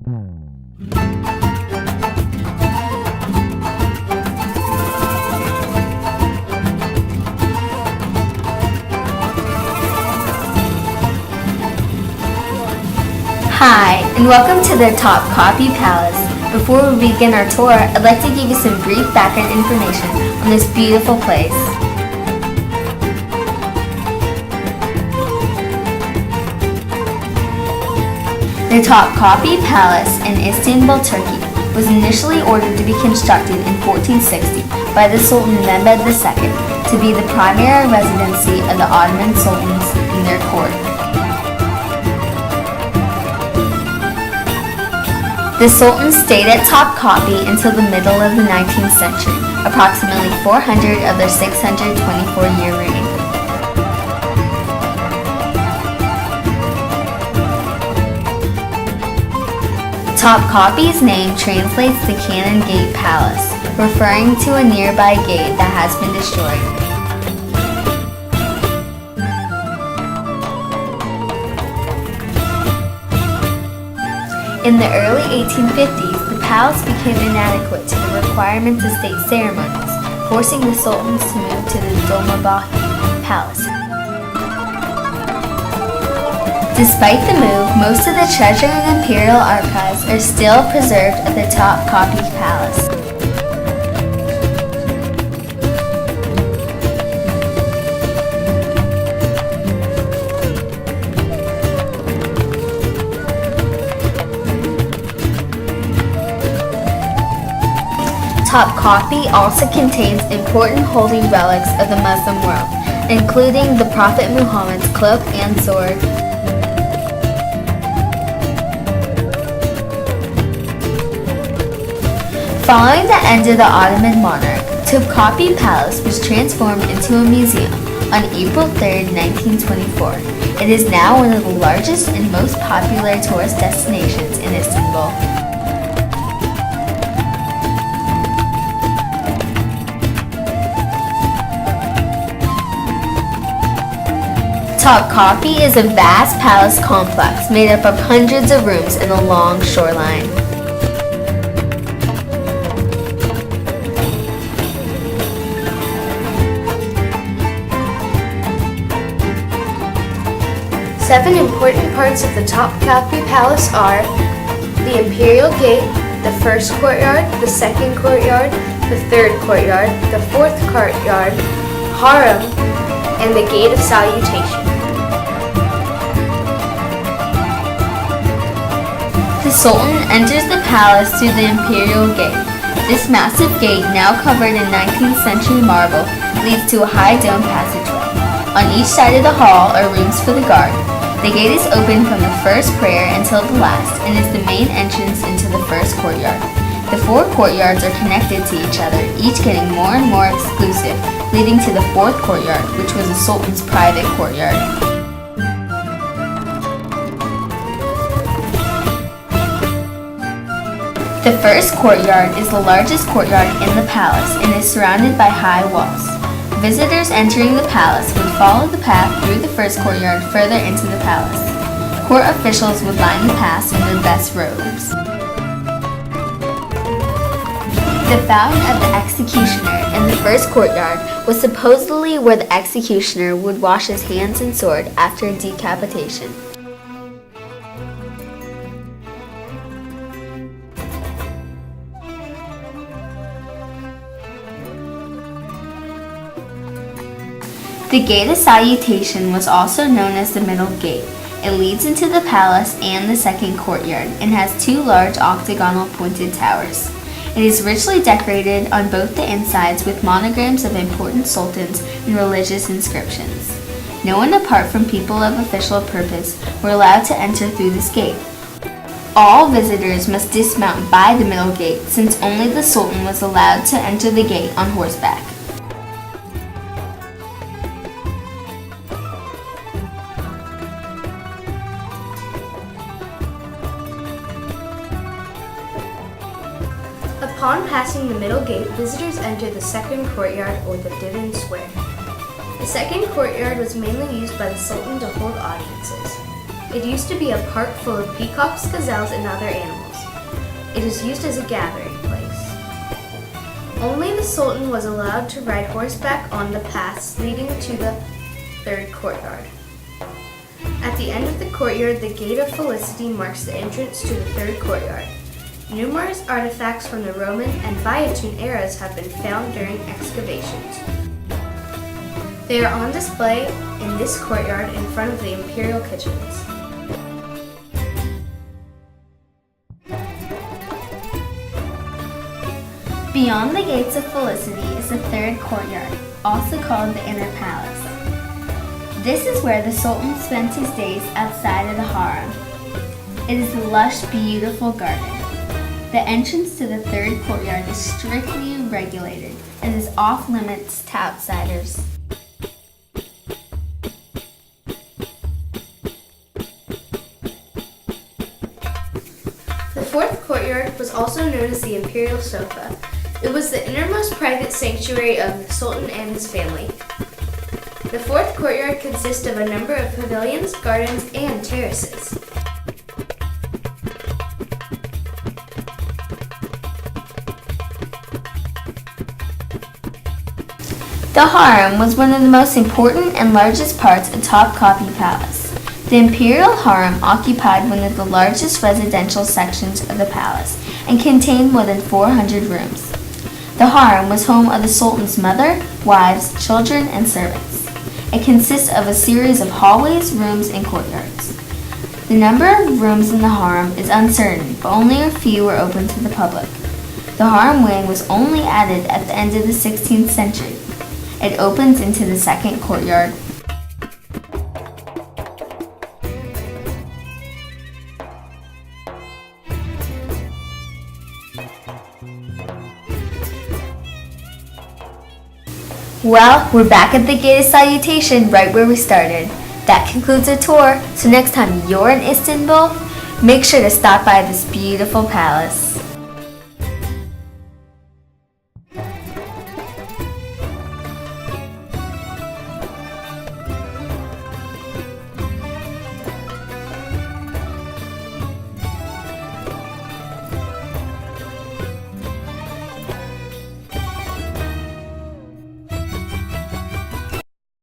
Hi, and welcome to the TopKapi Palace. Before we begin our tour, I'd like to give you some brief background information on this beautiful place. The TopKapi Palace in Istanbul, Turkey, was initially ordered to be constructed in 1460 by the Sultan Mehmed II to be the primary residency of the Ottoman sultans in their court. The Sultan stayed at TopKapi until the middle of the 19th century, approximately 400 of their 624-year reign. TopKapi's name translates to Cannon Gate Palace, referring to a nearby gate that has been destroyed. In the early 1850s, the palace became inadequate to the requirements of state ceremonies, forcing the sultans to move to the Dolmabahce Palace. Despite the move, most of the treasure and imperial archives are still preserved at the TopKapi Palace. TopKapi also contains important holy relics of the Muslim world, including the Prophet Muhammad's cloak and sword. Following the end of the Ottoman monarch, TopKapi Palace was transformed into a museum on April 3, 1924. It is now one of the largest and most popular tourist destinations in Istanbul. TopKapi is a vast palace complex made up of hundreds of rooms in a long shoreline. Seven important parts of the TopKapi Palace are the Imperial Gate, the first courtyard, the second courtyard, the third courtyard, the fourth courtyard, Harem, and the Gate of Salutation. The Sultan enters the palace through the Imperial Gate. This massive gate, now covered in 19th century marble, leads to a high dome passageway. On each side of the hall are rooms for the guard. The gate is open from the first prayer until the last and is the main entrance into the first courtyard. The four courtyards are connected to each other, each getting more and more exclusive, leading to the fourth courtyard, which was the Sultan's private courtyard. The first courtyard is the largest courtyard in the palace and is surrounded by high walls. Visitors entering the palace would follow the path through the first courtyard further into the palace. Court officials would line the paths in their best robes. The fountain of the executioner in the first courtyard was supposedly where the executioner would wash his hands and sword after decapitation. The Gate of Salutation was also known as the Middle Gate. It leads into the palace and the second courtyard and has two large octagonal pointed towers. It is richly decorated on both the insides with monograms of important sultans and religious inscriptions. No one apart from people of official purpose were allowed to enter through this gate. All visitors must dismount by the Middle Gate since only the Sultan was allowed to enter the gate on horseback. Upon passing the middle gate, visitors enter the second courtyard or the Divan Square. The second courtyard was mainly used by the Sultan to hold audiences. It used to be a park full of peacocks, gazelles, and other animals. It is used as a gathering place. Only the Sultan was allowed to ride horseback on the paths leading to the third courtyard. At the end of the courtyard, the Gate of Felicity marks the entrance to the third courtyard. Numerous artifacts from the Roman and Byzantine eras have been found during excavations. They are on display in this courtyard in front of the imperial kitchens. Beyond the gates of Felicity is the third courtyard, also called the Inner Palace. This is where the Sultan spent his days outside of the harem. It is a lush, beautiful garden. The entrance to the third courtyard is strictly regulated and is off limits to outsiders. The fourth courtyard was also known as the Imperial Sofa. It was the innermost private sanctuary of the Sultan and his family. The fourth courtyard consists of a number of pavilions, gardens, and terraces. The harem was one of the most important and largest parts of TopKapi Palace. The imperial harem occupied one of the largest residential sections of the palace and contained more than 400 rooms. The harem was home of the Sultan's mother, wives, children, and servants. It consists of a series of hallways, rooms, and courtyards. The number of rooms in the harem is uncertain, but only a few were open to the public. The harem wing was only added at the end of the 16th century. It opens into the second courtyard. Well, we're back at the Gate of Salutation right where we started. That concludes our tour, so next time you're in Istanbul, make sure to stop by this beautiful palace.